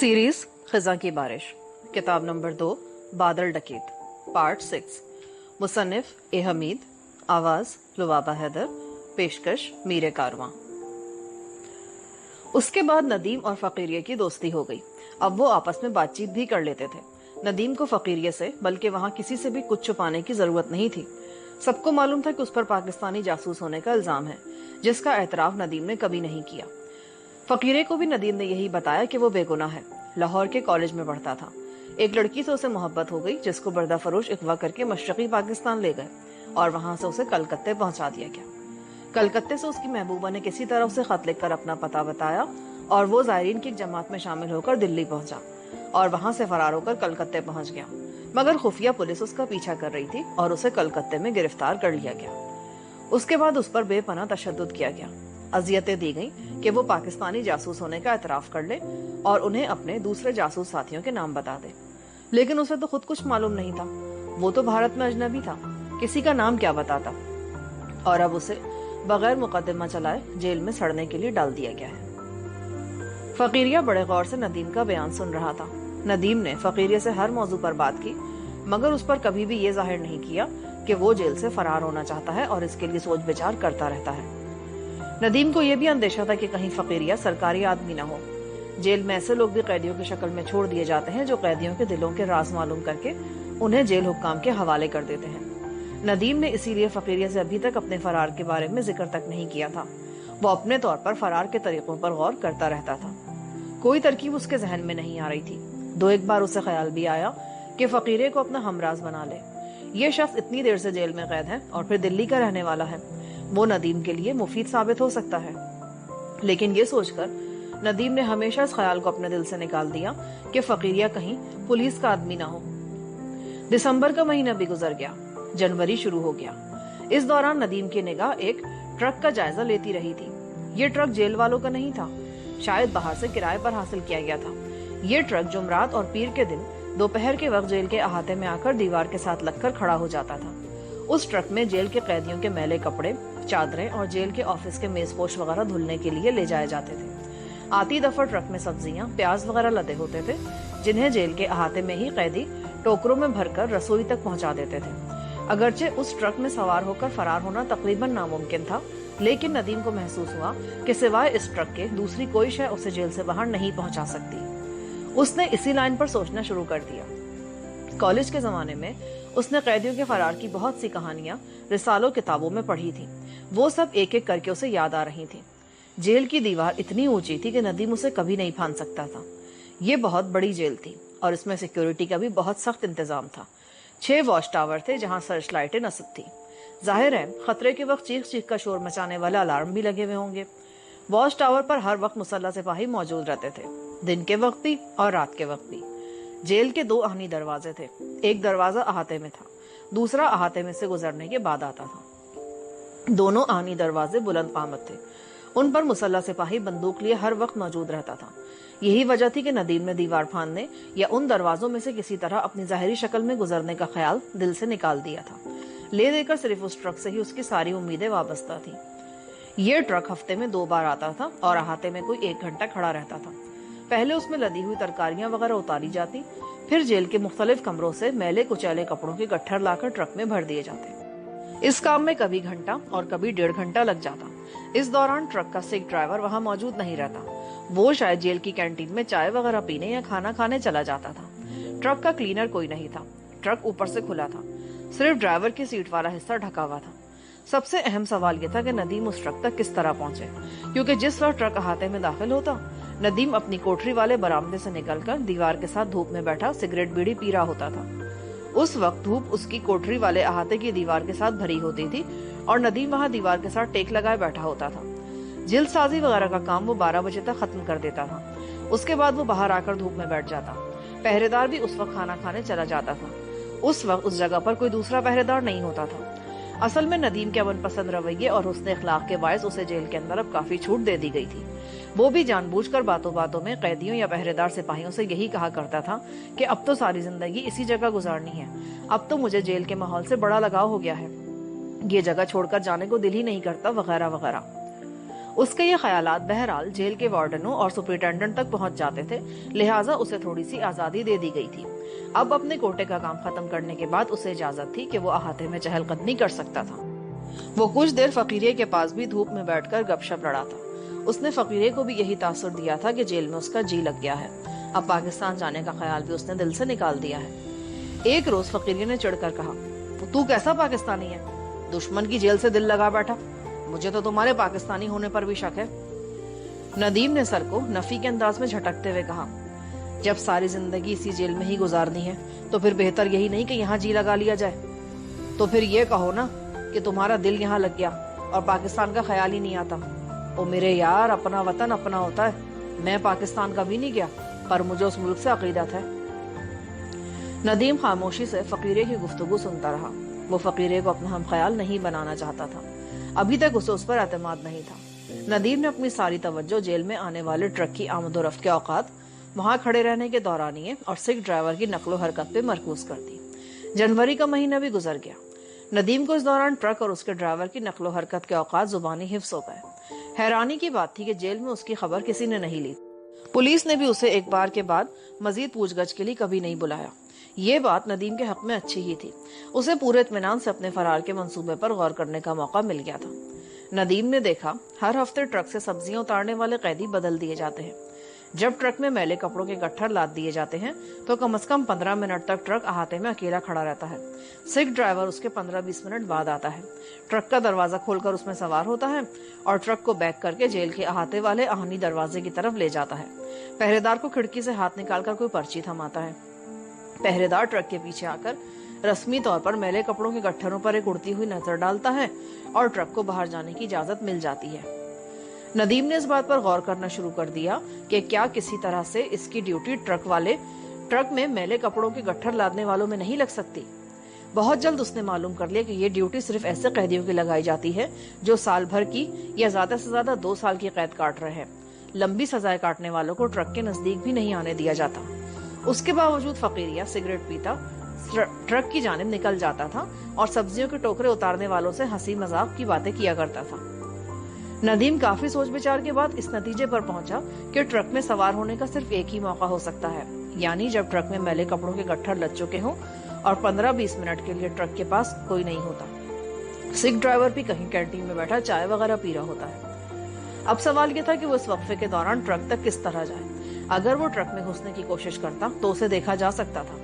Series खिजा की बारिश, किताब नंबर 2, बादल डकैत, पार्ट 6। मुसन्निफ ए हमीद, आवाज लुबाबा हैदर, पेशकश मीरे कारवां। उसके बाद नदीम और फकीरिया की दोस्ती हो गई। अब वो आपस में बातचीत भी कर लेते थे। नदीम को फकीरिया से बल्कि वहां किसी से भी कुछ छुपाने की जरूरत नहीं थी। सबको मालूम था कि उस पर पाकिस्तानी जासूस होने का इल्जाम है, जिसका एतराफ नदीम ने कभी नहीं किया। फकीरे को भी नदीम ने यही बताया कि वो बेगुनाह है। लाहौर के कॉलेज में पढ़ता था। एक लड़की से उसे मोहब्बत हो गई, जिसको बर्दा फरोश अगवा करके मशरकी पाकिस्तान ले गए और वहां से उसे कलकत्ते पहुंचा दिया गया। कलकत्ते से उसकी महबूबा ने किसी तरह उसे खत लिखकर अपना पता बताया और वो जायरीन की एक जमात में शामिल होकर दिल्ली पहुंचा और वहां से फरार होकर कलकत्ते पहुंच गया। मगर खुफिया पुलिस उसका पीछा कर रही थी और उसे कलकत्ते में गिरफ्तार कर लिया गया। उसके बाद उस पर बेपनाह तशद्दुद किया गया। अजियतें दी गई कि वो पाकिस्तानी जासूस होने का एतराफ कर ले और उन्हें अपने दूसरे जासूस साथियों के नाम बता दे। लेकिन उसे तो खुद कुछ मालूम नहीं था। वो तो भारत में अजनबी था, किसी का नाम क्या बताता। और अब उसे बगैर मुकदमा चलाए जेल में सड़ने के लिए डाल दिया गया है। फकीरिया बड़े गौर से नदीम का बयान सुन रहा था। नदीम ने फकीरिया से हर मौजू पर बात की, मगर उस पर कभी भी ये जाहिर नहीं किया कि वो जेल से फरार होना चाहता है और इसके लिए सोच विचार करता रहता है। नदीम को यह भी अंदेशा था कि कहीं फकीरिया सरकारी आदमी न हो। जेल में ऐसे लोग भी कैदियों की शक्ल में छोड़ दिए जाते हैं जो कैदियों के दिलों के राज मालूम करके उन्हें जेल हुक्काम के हवाले कर देते हैं। नदीम ने इसीलिए फकीरिया से अभी तक अपने फरार के बारे में जिक्र तक नहीं किया था। वो अपने तौर पर फरार के तरीकों पर गौर करता रहता था। कोई तरकीब उसके जहन में नहीं आ रही थी। दो एक बार उसे ख्याल भी आया कि फकीरे को अपना हमराज बना ले। ये शख्स इतनी देर से जेल में कैद है और फिर दिल्ली का रहने वाला है, वो नदीम के लिए मुफीद साबित हो सकता है। लेकिन ये सोचकर नदीम ने हमेशा इस ख्याल को अपने दिल से निकाल दिया कि फकीरिया कहीं पुलिस का आदमी ना हो। दिसंबर का महीना भी गुजर गया, जनवरी शुरू हो गया। इस दौरान नदीम की निगाह एक ट्रक का जायजा लेती रही थी। ये ट्रक जेल वालों का नहीं था, शायद बाहर से किराए पर हासिल किया गया था। ये ट्रक जुमरात और पीर के दिन दोपहर के वक्त जेल के अहाते में आकर दीवार के साथ लगकर खड़ा हो जाता था। उस ट्रक में जेल के कैदियों के मैले कपड़े, चादरें और जेल के ऑफिस के मेजपोश वगैरह धुलने के लिए ले जाए जाते थे। आती दफा ट्रक में सब्जियां, प्याज वगैरह लदे होते थे, जिन्हें जेल के अहाते में ही कैदी टोकरों में भरकर रसोई तक पहुंचा देते थे। अगरचे उस ट्रक में सवार होकर फरार होना तकरीबन नामुमकिन था, लेकिन नदीम को महसूस हुआ कि सिवाय इस ट्रक के दूसरी कोई शय उसे जेल से बाहर नहीं पहुंचा सकती। उसने इसी लाइन पर सोचना शुरू कर दिया। कॉलेज के जमाने में उसने कैदियों के फरार की बहुत सी कहानियां रिसालों किताबों में पढ़ी थी। वो सब एक एक करके उसे याद आ रही थी। जेल की दीवार इतनी ऊंची थी कि नदीम उसे कभी नहीं फांद सकता था। ये बहुत बड़ी जेल थी और इसमें सिक्योरिटी का भी बहुत सख्त इंतजाम था। 6 वॉच टावर थे जहां सर्च लाइटें नस्ब थी। जाहिर है खतरे के वक्त चीख चीख का शोर मचाने वाले अलार्म भी लगे हुए होंगे। वॉच टावर पर हर वक्त मुसल्लह सिपाही मौजूद रहते थे, दिन के वक्त भी और रात के वक्त भी। जेल के 2 आहनी दरवाजे थे। एक दरवाजा अहाते में था, दूसरा अहाते में से गुजरने के बाद आता था। दोनों आहनी दरवाजे बुलंद कामत थे। उन पर मुसल्लह सिपाही बंदूक लिए हर वक्त मौजूद रहता था। यही वजह थी कि नदीम ने दीवार फांदने या उन दरवाजों में से किसी तरह अपनी जाहिरी शक्ल में गुजरने का ख्याल दिल से निकाल दिया था। ले देकर सिर्फ उस ट्रक से ही उसकी सारी उम्मीदें वाबस्ता थी। ये ट्रक हफ्ते में 2 बार आता था और अहाते में कोई 1 घंटा खड़ा रहता था। पहले उसमें लदी हुई तरकारियां वगैरह उतारी जाती, फिर जेल के मुख्तलिफ कमरों से मैले कुचैले कपड़ों के गट्ठर लाकर ट्रक में भर दिए जाते। इस काम में कभी घंटा और कभी 1.5 घंटा लग जाता। इस दौरान ट्रक का सिख ड्राइवर वहां मौजूद नहीं रहता। वो शायद जेल की कैंटीन में चाय वगैरह पीने या खाना खाने चला जाता था। ट्रक का क्लीनर कोई नहीं था। ट्रक ऊपर से खुला था, सिर्फ ड्राइवर की सीट वाला हिस्सा ढका हुआ था। सबसे अहम सवाल यह था कि नदीम उस ट्रक तक किस तरह पहुंचे, क्योंकि जिस वक्त ट्रक अहाते में दाखिल होता, नदीम अपनी कोठरी वाले बरामदे से निकलकर दीवार के साथ धूप में बैठा सिगरेट बीड़ी पी रहा होता था। उस वक्त धूप उसकी कोठरी वाले अहाते की दीवार के साथ भरी होती थी और नदीम वहां दीवार के साथ टेक लगाए बैठा होता था। जिल्द साजी वगैरह का काम वो 12 बजे तक खत्म कर देता था। उसके बाद वो बाहर आकर धूप में बैठ जाता। पहरेदार भी उस वक्त खाना खाने चला जाता था। उस वक्त उस जगह पर कोई दूसरा पहरेदार नहीं होता था। असल में नदीम के मनपसंद रवैये और हुस्न अखलाक के बायस उसे जेल के अंदर अब काफी छूट दे दी गई थी। वो भी जानबूझकर बातों बातों में कैदियों या पहरेदार सिपाहियों से यही कहा करता था कि अब तो सारी जिंदगी इसी जगह गुजारनी है, अब तो मुझे जेल के माहौल से बड़ा लगाव हो गया है, ये जगह छोड़कर जाने को दिल ही नहीं करता, वगैरह वगैरह। اس کے یہ خیالات بہرحال جیل کے وارڈنوں اور سپرنٹینڈنٹ تک پہنچ جاتے تھے، لہٰذا اسے تھوڑی سی آزادی دے دی گئی تھی۔ اب اپنے کوٹے کا کام ختم کرنے کے بعد اسے اجازت تھی کہ وہ احاطے میں چہل قدمی کر سکتا تھا۔ وہ کچھ دیر فقیریہ کے پاس بھی دھوپ میں بیٹھ کر گپ شپ لڑا تھا۔ اس نے فقیریہ کو بھی یہی تاثر دیا تھا کہ جیل میں اس کا جی لگ گیا ہے، اب پاکستان جانے کا خیال بھی اس نے دل سے نکال دیا ہے۔ ایک روز فقیریہ نے چڑھ کر کہا، تو کیسا پاکستانی ہے؟ دشمن کی جیل سے دل لگا بیٹھا، مجھے تو تمہارے پاکستانی ہونے پر بھی شک ہے۔ ندیم نے سر کو نفی کے انداز میں جھٹکتے ہوئے کہا، جب ساری زندگی اسی جیل میں ہی گزارنی ہے تو پھر بہتر یہی نہیں کہ یہاں جی لگا لیا جائے؟ تو پھر یہ کہو نا کہ تمہارا دل یہاں لگ گیا اور پاکستان کا خیال ہی نہیں آتا۔ او میرے یار، اپنا وطن اپنا ہوتا ہے۔ میں پاکستان کا بھی نہیں گیا، پر مجھے اس ملک سے عقیدت ہے۔ ندیم خاموشی سے فقیرے کی گفتگو سنتا رہا۔ وہ فقیرے کو اپنا ہم خیال نہیں بنانا چاہتا تھا، ابھی تک اسے اس پر اعتماد نہیں تھا۔ ندیم نے اپنی ساری توجہ جیل میں آنے والے ٹرک کی آمد و رفت کے اوقات، وہاں کھڑے رہنے کے دورانیے اور سکھ ڈرائیور کی نقل و حرکت پہ مرکوز کر دی۔ جنوری کا مہینہ بھی گزر گیا۔ ندیم کو اس دوران ٹرک اور اس کے ڈرائیور کی نقل و حرکت کے اوقات زبانی حفظ ہو گئے۔ حیرانی کی بات تھی کہ جیل میں اس کی خبر کسی نے نہیں لی۔ پولیس نے بھی اسے ایک بار کے بعد مزید پوچھ گچھ کے لیے کبھی نہیں بلایا۔ یہ بات ندیم کے حق میں اچھی ہی تھی، اسے پورے اطمینان سے اپنے فرار کے منصوبے پر غور کرنے کا موقع مل گیا تھا۔ ندیم نے دیکھا ہر ہفتے ٹرک سے سبزیاں اتارنے والے قیدی بدل دیے جاتے ہیں۔ جب ٹرک میں میلے کپڑوں کے گٹھر لاد دیے جاتے ہیں تو کم از کم 15 منٹ تک ٹرک احاطے میں اکیلا کھڑا رہتا ہے۔ سکھ ڈرائیور اس کے 15-20 منٹ بعد آتا ہے، ٹرک کا دروازہ کھول کر اس میں سوار ہوتا ہے اور ٹرک کو بیک کر کے جیل کے احاطے والے آہنی دروازے کی طرف لے جاتا ہے۔ پہرے دار کو کھڑکی سے ہاتھ نکال کر کوئی پرچی تھماتا ہے۔ پہرے دار ٹرک کے پیچھے آ کر رسمی طور پر میلے کپڑوں کے گٹھروں پر ایک اڑتی ہوئی نظر ڈالتا ہے اور ٹرک کو باہر جانے کی اجازت مل جاتی ہے۔ ندیم نے اس بات پر غور کرنا شروع کر دیا کہ کیا کسی طرح سے اس کی ڈیوٹی ٹرک میں میلے کپڑوں کے گٹھر لادنے والوں میں نہیں لگ سکتی۔ بہت جلد اس نے معلوم کر لیا کہ یہ ڈیوٹی صرف ایسے قیدیوں کی لگائی جاتی ہے جو سال بھر کی یا زیادہ سے زیادہ 2 سال کی قید کاٹ رہے ہیں۔ لمبی سزائیں کاٹنے والوں کو ٹرک کے نزدیک بھی نہیں آنے دیا جاتا۔ اس کے باوجود فقیریہ سگریٹ پیتا ٹرک کی جانب نکل جاتا تھا اور سبزیوں کے ٹوکرے اتارنے والوں سے ہنسی مذاق کی باتیں کیا کرتا تھا۔ ندیم کافی سوچ بچار کے بعد اس نتیجے پر پہنچا کہ ٹرک میں سوار ہونے کا صرف ایک ہی موقع ہو سکتا ہے، یعنی جب ٹرک میں میلے کپڑوں کے گٹھر لگ چکے ہوں اور 15-20 منٹ کے لیے ٹرک کے پاس کوئی نہیں ہوتا۔ سکھ ڈرائیور بھی کہیں کینٹین میں بیٹھا چائے وغیرہ پی رہا ہوتا ہے۔ اب سوال یہ تھا کہ وہ اس وقفے کے دوران ٹرک تک کس طرح جائے۔ اگر وہ ٹرک میں گھسنے کی کوشش کرتا تو اسے دیکھا جا سکتا تھا۔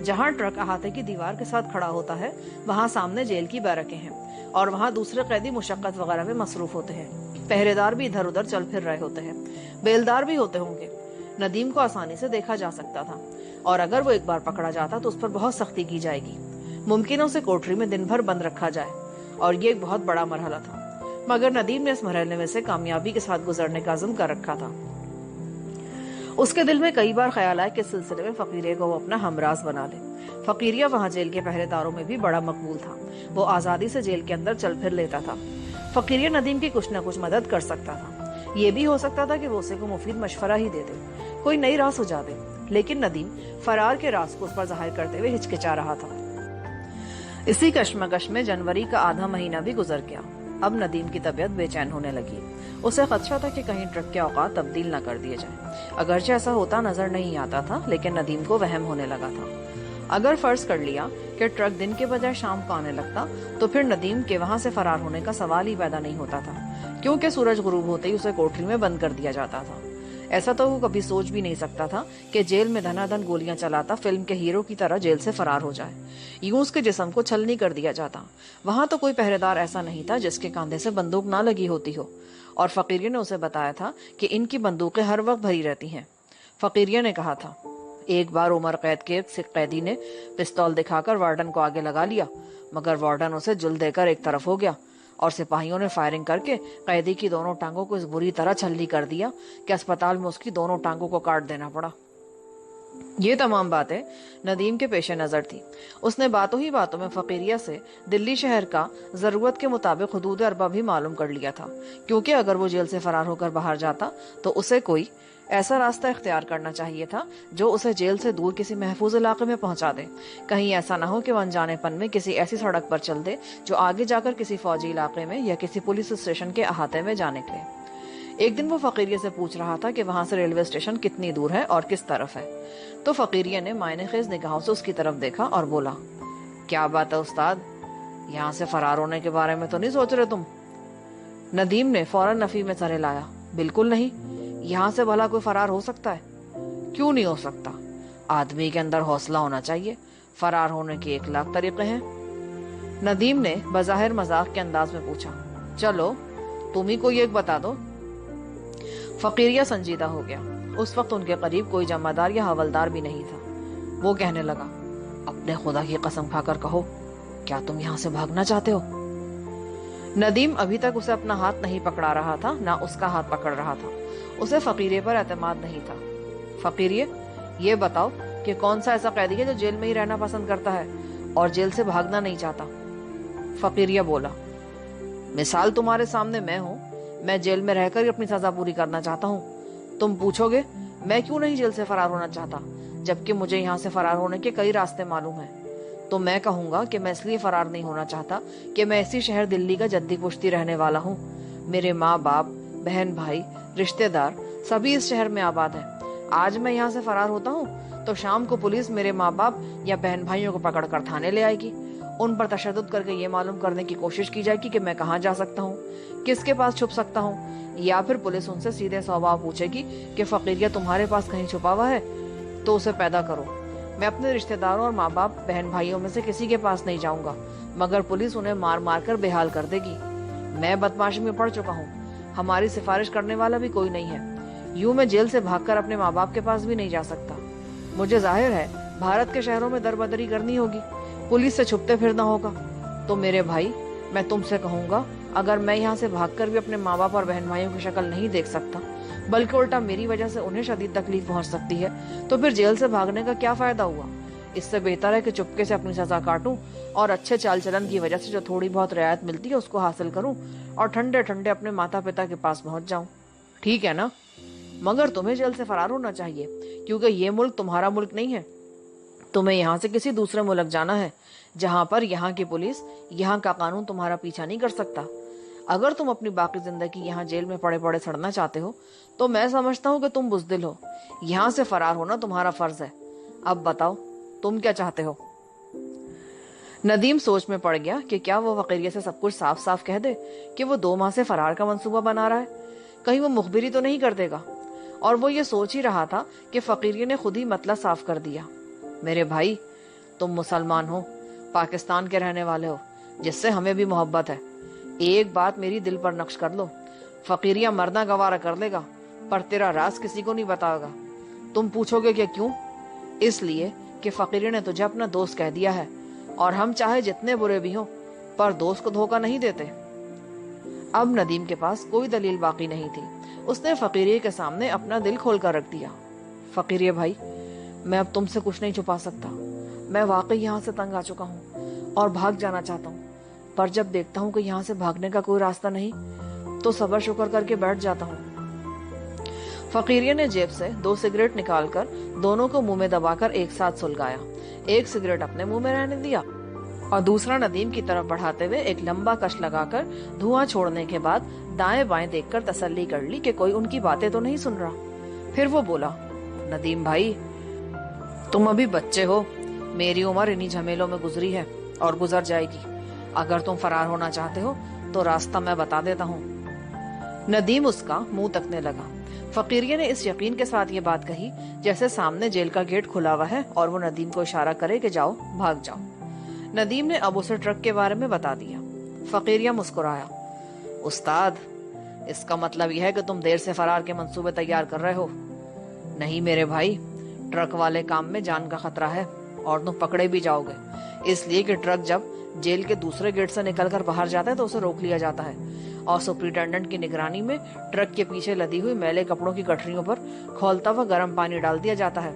جہاں ٹرک احاطے کی دیوار کے ساتھ کھڑا ہوتا ہے وہاں سامنے جیل کی بیرکیں ہیں اور وہاں دوسرے قیدی مشقت وغیرہ میں مصروف ہوتے ہیں۔ پہرے دار بھی ادھر ادھر چل پھر رہے ہوتے ہیں، بیلدار بھی ہوتے ہوں گے۔ ندیم کو آسانی سے دیکھا جا سکتا تھا اور اگر وہ ایک بار پکڑا جاتا تو اس پر بہت سختی کی جائے گی۔ ممکن ہے اسے کوٹری میں دن بھر بند رکھا جائے اور یہ ایک بہت بڑا مرحلہ تھا، مگر ندیم نے اس مرحلے میں سے کامیابی کے ساتھ گزرنے کا عزم کر رکھا تھا۔ اس کے دل میں کئی بار خیال آیا کہ اس سلسلے میں فقیریہ کو وہ اپنا ہمراز بنا لے۔ فقیریہ وہاں جیل کے پہرے داروں میں بھی بڑا مقبول تھا، وہ آزادی سے جیل کے اندر چل پھر لیتا تھا۔ فقیریہ ندیم کی کچھ نہ کچھ مدد کر سکتا تھا، یہ بھی ہو سکتا تھا کہ وہ اسے کوئی مفید مشورہ ہی دے دے، کوئی نئی راہ سجھا دے، لیکن ندیم فرار کے راز کو اس پر ظاہر کرتے ہوئے ہچکچا رہا تھا۔ اسی کشمکش میں جنوری کا آدھا مہینہ بھی گزر گیا۔ اب ندیم کی طبیعت بے چین ہونے لگی، اسے خدشہ تھا کہ کہیں ٹرک کے اوقات تبدیل نہ کر دیے جائیں۔ اگرچہ ایسا ہوتا نظر نہیں آتا تھا، لیکن ندیم کو وہم ہونے لگا تھا۔ اگر فرض کر لیا کہ ٹرک دن کے بجائے شام کو آنے لگتا تو پھر ندیم کے وہاں سے فرار ہونے کا سوال ہی پیدا نہیں ہوتا تھا، کیونکہ سورج غروب ہوتے ہی اسے کوٹری میں بند کر دیا جاتا تھا۔ ایسا تو وہ کبھی سوچ بھی نہیں سکتا تھا کہ جیل میں دھنا دھن گولیاں چلاتا فلم کے ہیرو کی طرح جیل سے فرار ہو جائے، یوں اس کے جسم کو چھلنی کر دیا جاتا۔ وہاں تو کوئی پہرے دار ایسا نہیں تھا جس کے کاندھے سے بندوق نہ لگی ہوتی ہو، اور فقیریہ نے اسے بتایا تھا کہ ان کی بندوقیں ہر وقت بھری رہتی ہیں۔ فقیریہ نے کہا تھا، ایک بار عمر قید کے ایک سکھ قیدی نے پستول دکھا کر وارڈن کو آگے لگا لیا، مگر وارڈن اسے جل دے کر ایک طرف ہو گیا اور سپاہیوں نے فائرنگ کر کے قیدی کی دونوں ٹانگوں کو اس بری طرح چھلنی کر دیا کہ اسپتال میں اس کی دونوں ٹانگوں کو کاٹ دینا پڑا۔ یہ تمام باتیں ندیم کے پیش نظر تھی۔ اس نے باتوں ہی باتوں میں فقیریہ سے دلی شہر کا ضرورت کے مطابق حدود اربا بھی معلوم کر لیا تھا، کیونکہ اگر وہ جیل سے فرار ہو کر باہر جاتا تو اسے کوئی ایسا راستہ اختیار کرنا چاہیے تھا جو اسے جیل سے دور کسی محفوظ علاقے میں پہنچا دے۔ کہیں ایسا نہ ہو کہ وہ انجانے پن میں کسی ایسی سڑک پر چل دے جو آگے جا کر کسی فوجی علاقے میں یا کسی پولیس اسٹیشن کے احاطے میں جا نکلے۔ ایک دن وہ فقیریہ سے پوچھ رہا تھا کہ وہاں سے ریلوے اسٹیشن کتنی دور ہے اور کس طرف ہے، تو فقیریہ نے معنی خیز نگاہوں سے اس کی طرف دیکھا اور بولا، کیا بات ہے استاد، یہاں سے فرار ہونے کے بارے میں تو نہیں سوچ رہے تم؟ ندیم نے فوراً نفی میں سر ہلایا، بالکل نہیں، یہاں سے بھلا کوئی فرار ہو سکتا ہے؟ کیوں نہیں ہو سکتا؟ آدمی کے اندر حوصلہ ہونا چاہیے، فرار ہونے کے 1,00,000 طریقے ہیں۔ ندیم نے بظاہر مذاق کے انداز میں پوچھا، چلو تم ہی کوئی ایک بتا دو۔ فقیریہ سنجیدہ ہو گیا۔ اس وقت ان کے قریب کوئی جمعدار یا حوالدار بھی نہیں تھا۔ وہ کہنے لگا، اپنے خدا کی قسم کھا کر کہو، کیا تم یہاں سے بھاگنا چاہتے ہو؟ ندیم ابھی تک اسے اپنا ہاتھ نہیں پکڑا رہا تھا، نہ اس کا ہاتھ پکڑ رہا تھا۔ اسے فقیریہ پر اعتماد نہیں تھا۔ فقیریہ، یہ بتاؤ کہ کون سا ایسا قیدی ہے جو جیل میں ہی رہنا پسند کرتا ہے اور جیل سے بھاگنا نہیں چاہتا؟ فقیریہ بولا، مثال تمہارے سامنے میں ہوں، میں جیل میں رہ کر ہی اپنی سزا پوری کرنا چاہتا ہوں۔ تم پوچھو گے میں کیوں نہیں جیل سے فرار ہونا چاہتا، جبکہ مجھے یہاں سے فرار ہونے کے کئی راستے معلوم ہیں، تو میں کہوں گا کہ میں اس لیے فرار نہیں ہونا چاہتا کہ میں اسی شہر دلی کا جدی پشتی رہنے والا ہوں۔ میرے ماں باپ، بہن بھائی، رشتے دار سبھی اس شہر میں آباد ہیں۔ آج میں یہاں سے فرار ہوتا ہوں تو شام کو پولیس میرے ماں باپ یا بہن بھائیوں کو پکڑ کر تھانے لے آئے گی۔ ان پر تشدد کر کے یہ معلوم کرنے کی کوشش کی جائے گی کہ میں کہاں جا سکتا ہوں، کس کے پاس چھپ سکتا ہوں، یا پھر پولیس ان سے سیدھے سوال پوچھے گی کہ فقیریہ تمہارے پاس کہیں چھپا ہوا ہے تو اسے پیدا کرو۔ میں اپنے رشتہ داروں اور ماں باپ، بہن بھائیوں میں سے کسی کے پاس نہیں جاؤں گا، مگر پولیس انہیں مار مار کر بے حال کر دے گی۔ میں بدمعاشی میں پڑ چکا ہوں، ہماری سفارش کرنے والا بھی کوئی نہیں ہے۔ یوں میں جیل سے بھاگ کر اپنے ماں باپ کے پاس بھی نہیں جا سکتا۔ مجھے ظاہر ہے بھارت کے شہروں میں دربدری کرنی ہوگی، پولیس سے چھپتے پھرنا ہوگا۔ تو میرے بھائی، میں تم سے کہوں گا، اگر میں یہاں سے بھاگ کر بھی اپنے ماں باپ اور بہن بھائیوں کی شکل نہیں دیکھ سکتا، بلکہ الٹا میری وجہ سے انہیں شدید تکلیف پہنچ سکتی ہے، تو پھر جیل سے بھاگنے کا کیا فائدہ ہوا؟ اس سے بہتر ہے کہ چپکے سے اپنی سزا کاٹوں اور اچھے چال چلن کی وجہ سے جو تھوڑی بہت رعایت ملتی ہے اس کو حاصل کروں اور ٹھنڈے ٹھنڈے اپنے ماتا پتا کے پاس پہنچ جاؤں۔ ٹھیک ہے نا؟ مگر تمہیں جیل سے فرار ہونا چاہیے، کیونکہ یہ ملک تمہارا ملک نہیں ہے۔ تمہیں یہاں سے کسی دوسرے ملک جانا ہے جہاں پر یہاں کی پولیس، یہاں کا قانون تمہارا پیچھا نہیں کر سکتا۔ اگر تم اپنی باقی زندگی یہاں جیل میں پڑے پڑے سڑنا چاہتے ہو تو میں سمجھتا ہوں کہ تم بزدل ہو، یہاں سے فرار ہونا تمہارا فرض ہے۔ اب بتاؤ تم کیا چاہتے ہو؟ ندیم سوچ میں پڑ گیا کہ کیا وہ فقیریہ سے سب کچھ صاف صاف کہہ دے کہ وہ 2 ماہ سے فرار کا منصوبہ بنا رہا ہے، کہیں وہ مخبری تو نہیں کر دے گا۔ اور وہ یہ سوچ ہی رہا تھا کہ فقیریہ نے خود ہی مطلع صاف کر دیا۔ میرے بھائی، تم مسلمان ہو، پاکستان کے رہنے والے ہو، جس سے ہمیں بھی محبت ہے۔ ایک بات میری دل پر نقش کر لو، فقیریہ مرنا گوارا کر لے گا، پر تیرا راز کسی کو نہیں بتائے گا۔ تم پوچھو گے کہ کیوں؟ اس لیے کہ فقیریہ نے تجھے اپنا دوست کہہ دیا ہے، اور ہم چاہے جتنے برے بھی ہوں پر دوست کو دھوکہ نہیں دیتے۔ اب ندیم کے پاس کوئی دلیل باقی نہیں تھی۔ اس نے فقیریہ کے سامنے اپنا دل کھول کر رکھ دیا۔ فقیریہ بھائی، میں اب تم سے کچھ نہیں چھپا سکتا، میں واقعی یہاں سے تنگ آ چکا ہوں اور بھاگ جانا چاہتا ہوں، پر جب دیکھتا ہوں کہ یہاں سے بھاگنے کا کوئی راستہ نہیں تو صبر شکر کر کے بیٹھ جاتا ہوں۔ فقیریہ نے جیب سے 2 سگریٹ نکال کر دونوں کو منہ میں دبا کر ایک ساتھ سلگایا، ایک سگریٹ اپنے منہ میں رہنے دیا اور دوسرا ندیم کی طرف بڑھاتے ہوئے ایک لمبا کش لگا کر دھواں چھوڑنے کے بعد دائیں بائیں دیکھ کر تسلی کر لی کہ کوئی ان کی باتیں تو نہیں سن رہا۔ پھر وہ بولا، ندیم بھائی، تم ابھی بچے ہو، میری عمر انہی جھمیلوں میں گزری ہے اور گزر جائے گی۔ اگر تم فرار ہونا چاہتے ہو تو راستہ میں بتا دیتا ہوں۔ ندیم اس کا منہ تکنے لگا۔ فقیریہ نے اس یقین کے ساتھ یہ بات کہی جیسے سامنے جیل کا گیٹ کھلا ہوا ہے اور وہ ندیم کو اشارہ کرے کہ جاؤ، بھاگ جاؤ۔ ندیم نے اب اسے ٹرک کے بارے میں بتا دیا۔ فقیریہ مسکرایا، استاد، اس کا مطلب یہ ہے کہ تم دیر سے فرار کے منصوبے تیار کر رہے ہو۔ نہیں میرے بھائی، ٹرک والے کام میں جان کا خطرہ ہے اور تم پکڑے بھی جاؤ گے، اس لیے کہ ٹرک جب جیل کے دوسرے گیٹ سے نکل کر باہر جاتا ہے تو اسے روک لیا جاتا ہے اور سپرنٹینڈنٹ کی نگرانی میں ٹرک کے پیچھے لدی ہوئی میلے کپڑوں کی گٹھریوں پر کھولتا ہوا گرم پانی ڈال دیا جاتا ہے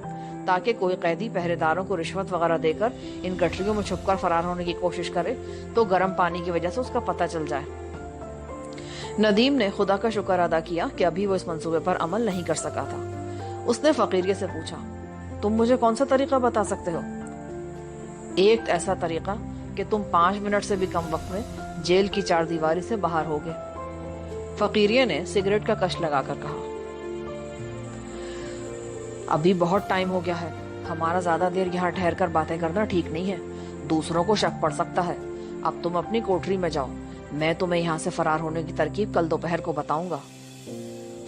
تاکہ کوئی قیدی پہرے داروں کو رشوت وغیرہ دے کر ان گٹھریوں میں چھپ کر فرار ہونے کی کوشش کرے تو گرم پانی کی وجہ سے اس کا پتہ چل جائے۔ ندیم نے خدا کا شکر ادا کیا کہ ابھی وہ اس منصوبے پر عمل نہیں کر سکا تھا۔ اس نے فقیریہ سے پوچھا، تم مجھے کون سا طریقہ بتا سکتے ہو؟ ایک ایسا طریقہ کہ تم 5 منٹ سے بھی کم وقت میں جیل کی 4 دیواری سے باہر ہوگے۔ फकीरिया ने सिगरेट का कश लगाकर कहा, अभी बहुत टाइम हो गया है, हमारा ज्यादा देर यहाँ ठहर कर बातें करना ठीक नहीं है, दूसरों को शक पड़ सकता है। अब तुम अपनी कोठरी में जाओ, मैं तुम्हें यहाँ से फरार होने की तरकीब कल दोपहर को बताऊंगा।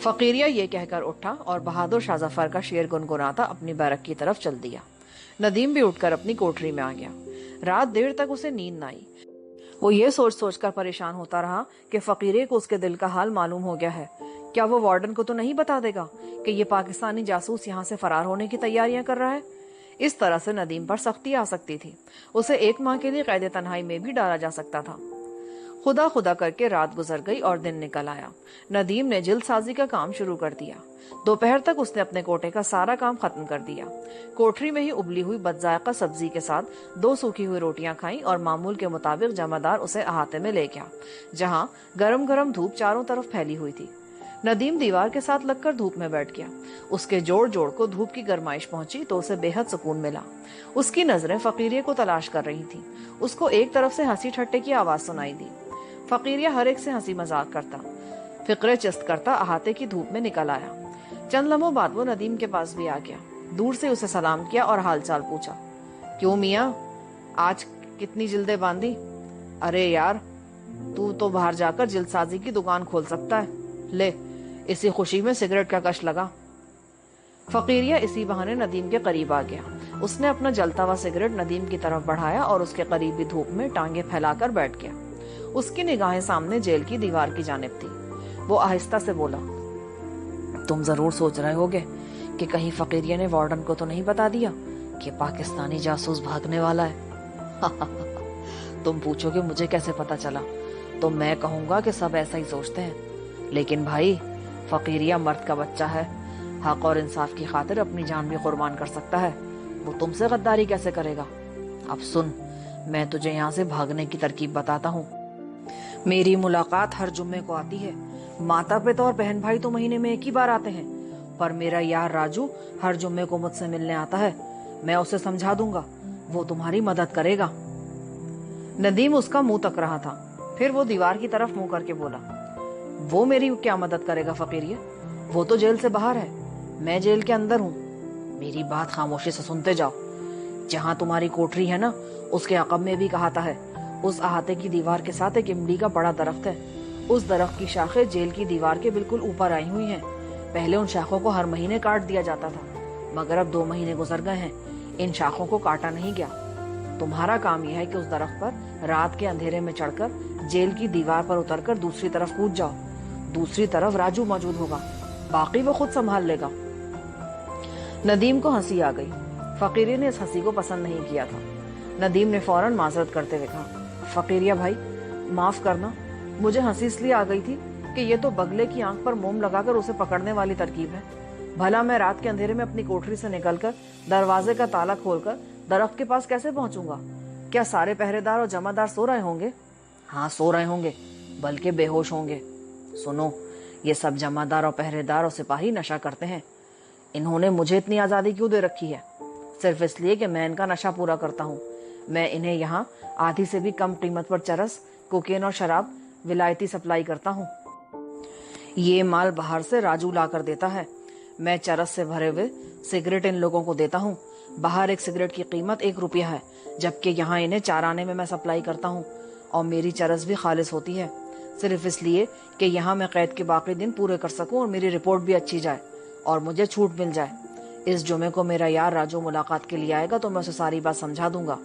फकीरिया ये कहकर उठा और बहादुर शाह जफर का शेर गुनगुनाता अपनी बैरक की तरफ चल दिया। नदीम भी उठकर अपनी कोठरी में आ गया। रात देर तक उसे नींद न आई। वो ये सोच सोच कर परेशान होता रहा कि फकीरे को उसके दिल का हाल मालूम हो गया है। क्या वो वार्डन को तो नहीं बता देगा कि ये पाकिस्तानी जासूस यहाँ से फरार होने की तैयारियां कर रहा है? इस तरह से नदीम पर सख्ती आ सकती थी। उसे 1 माह के लिए कैद तन्हाई में भी डाला जा सकता था। खुदा खुदा करके रात गुजर गई और दिन निकल आया। नदीम ने जल्दसाजी का काम शुरू कर दिया। दोपहर तक उसने अपने कोटे का सारा काम खत्म कर दिया। कोठरी में ही उबली हुई बदजायका सब्जी के साथ 2 सूखी हुई रोटियां खाईं और मामूल के मुताबिक जमादार उसे अहाते में ले गया, जहां गरम गरम धूप चारों तरफ फैली हुई थी। नदीम दीवार के साथ लगकर धूप में बैठ गया। उसके जोड़ जोड़ को धूप की गर्माइश पहुंची तो उसे बेहद सुकून मिला। उसकी नजरें फकीरिया को तलाश कर रही थी। उसको एक तरफ से हंसी ठट्टे की आवाज सुनाई दी। फकीरिया हर एक से हंसी मजाक करता, फिक्रे चस्त करता अहाते की धूप में निकल आया। चंद लम्हों बाद वो नदीम के पास भी आ गया। दूर से उसे सलाम किया और हालचाल पूछा। क्यों मियाँ, आज कितनी जिल्दें बांधी? अरे यार, तू तो बाहर जाकर जल्दसाजी की दुकान खोल सकता है। ले, इसी खुशी में सिगरेट का कश लगा। फकीरिया इसी बहाने नदीम के करीब आ गया। उसने अपना जलता हुआ सिगरेट नदीम की तरफ बढ़ाया और उसके करीबी धूप में टांगे फैलाकर बैठ गया। उसकी निगाहें सामने जेल की दीवार की जानिब थी। वो आहिस्ता से बोला, तुम जरूर सोच रहे होगे कि कहीं फकीरिया ने वार्डन को तो नहीं बता दिया कि पाकिस्तानी जासूस भागने वाला है। तुम पूछोगे मुझे कैसे पता चला, तो मैं कहूंगा कि सब ऐसा ही सोचते हैं। लेकिन भाई, फकीरिया मर्द का बच्चा है, हक और इंसाफ की खातिर अपनी जान भी कुर्बान कर सकता है। वो तुमसे गद्दारी कैसे करेगा? अब सुन, मैं तुझे यहाँ से भागने की तरकीब बताता हूँ। मेरी मुलाकात हर जुम्मे को आती है। माता पिता और बहन भाई तो महीने में 1 ही बार आते हैं, पर मेरा यार राजू हर जुम्मे को मुझसे मिलने आता है। मैं उसे समझा दूंगा, वो तुम्हारी मदद करेगा। नदीम उसका मुंह तक रहा था। फिर वो दीवार की तरफ मुंह करके बोला, वो मेरी क्या मदद करेगा फकीरिया? वो तो जेल से बाहर है, मैं जेल के अंदर हूँ। मेरी बात खामोशी से सुनते जाओ। जहाँ तुम्हारी कोठरी है ना, उसके अकब में भी कहाता है। उस अहाते की दीवार के साथ एक इमली का बड़ा दरख्त है। उस दरख्त की शाखें जेल की दीवार के बिल्कुल ऊपर आई हुई हैं। पहले उन शाखों को हर महीने काट दिया जाता था, मगर अब 2 महीने गुजर गए हैं, इन शाखों को काटा नहीं गया। तुम्हारा काम यह है कि उस दरख्त पर रात के अंधेरे में चढ़कर जेल की दीवार पर उतरकर दूसरी तरफ कूद जाओ। दूसरी तरफ राजू मौजूद होगा, बाकी वो खुद संभाल लेगा। नदीम को हंसी आ गई। फकीरिया ने इस हंसी को पसंद नहीं किया था। नदीम ने फौरन माजरत करते हुए कहा, फकीरिया भाई, माफ करना, मुझे हंसी इसलिए आ गई थी कि ये तो बगले की आंख पर मोम लगाकर उसे पकड़ने वाली तरकीब है। भला मैं रात के अंधेरे में अपनी कोठरी से निकलकर दरवाजे का ताला खोलकर दरख्त के पास कैसे पहुंचूंगा? क्या सारे पहरेदार और जमादार सो रहे होंगे? हाँ, सो रहे होंगे, बल्कि बेहोश होंगे। सुनो, ये सब जमादार और पहरेदार और सिपाही नशा करते हैं। इन्होंने मुझे इतनी आजादी क्यों दे रखी है? सिर्फ इसलिए कि मैं इनका नशा पूरा करता हूँ। मैं इन्हें यहाँ आधी से भी कम कीमत पर चरस, कोकेन और शराब विलायती सप्लाई करता हूँ। ये माल बाहर से राजू ला कर देता है। मैं चरस से भरे हुए सिगरेट इन लोगों को देता हूँ। बाहर एक सिगरेट की कीमत 1 रुपया है, जबकि यहाँ इन्हें 4 आने में मैं सप्लाई करता हूँ। और मेरी चरस भी खालिस होती है, सिर्फ इसलिए कि यहाँ मैं कैद के बाकी दिन पूरे कर सकूँ और मेरी रिपोर्ट भी अच्छी जाए और मुझे छूट मिल जाए। इस जुमे को मेरा यार राजू मुलाकात के लिए आएगा तो मैं उसे सारी बात समझा दूंगा,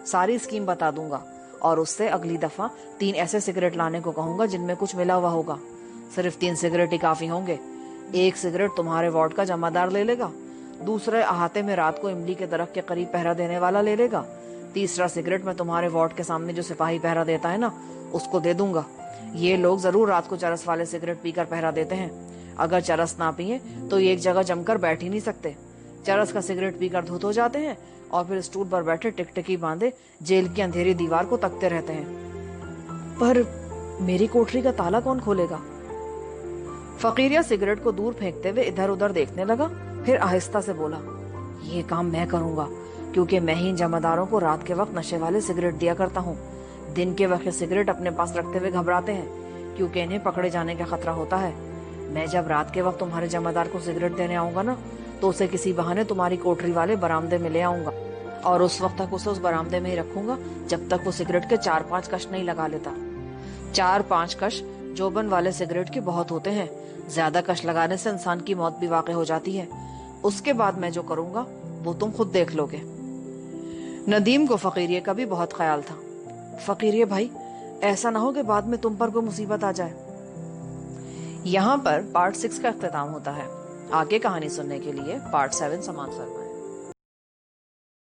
सारी स्कीम बता दूंगा और उससे अगली दफा 3 ऐसे सिगरेट लाने को कहूंगा जिनमें कुछ मिला हुआ होगा। सिर्फ 3 सिगरेट ही काफी होंगे। 1 सिगरेट तुम्हारे वार्ड का जमादार ले लेगा, दूसरे अहाते में रात को इमली के दरख्त के करीब पहरा देने वाला ले लेगा, तीसरा सिगरेट मैं तुम्हारे वार्ड के सामने जो सिपाही पहरा देता है ना, उसको दे दूंगा। ये लोग जरूर रात को चरस वाले सिगरेट पीकर पहरा देते हैं। अगर चरस ना पिए तो ये एक जगह जमकर बैठ ही नहीं सकते। चरस का सिगरेट पीकर धुत हो जाते हैं और फिर स्टूल पर बैठे टिकटिकी बांधे जेल की अंधेरी दीवार को तकते रहते हैं। पर मेरी कोठरी का ताला कौन खोलेगा? फकीरिया सिगरेट को दूर फेंकते हुए इधर उधर देखने लगा, फिर आहिस्ता से बोला, ये काम मैं करूंगा, क्योंकि मैं ही जमादारों को रात के वक्त नशे वाले सिगरेट दिया करता हूँ। दिन के वक्त सिगरेट अपने पास रखते हुए घबराते हैं क्योंकि इन्हें पकड़े जाने का खतरा होता है। मैं जब रात के वक्त तुम्हारे जमादार को सिगरेट देने आऊंगा ना, तो उसे किसी बहाने तुम्हारी कोठरी वाले बरामदे में ले आऊंगा और उस वक्त तक उसे उस बरामदे में ही रखूंगा जब तक वो सिगरेट के 4-5 कश नहीं लगा लेता। 4-5 कश जोबन वाले सिगरेट के बहुत होते हैं। ज्यादा कश लगाने से इंसान की मौत भी वाक़ई हो जाती है। उसके बाद मैं जो करूंगा वो तुम खुद देख लोगे। नदीम को फकीरिये का भी बहुत ख्याल था। फकीरिये भाई, ऐसा ना हो कि बाद में तुम पर कोई मुसीबत आ जाए। यहाँ पर पार्ट 6 का इख्तिताम होता है। आगे कहानी सुनने के लिए पार्ट 7 समाप्त करें।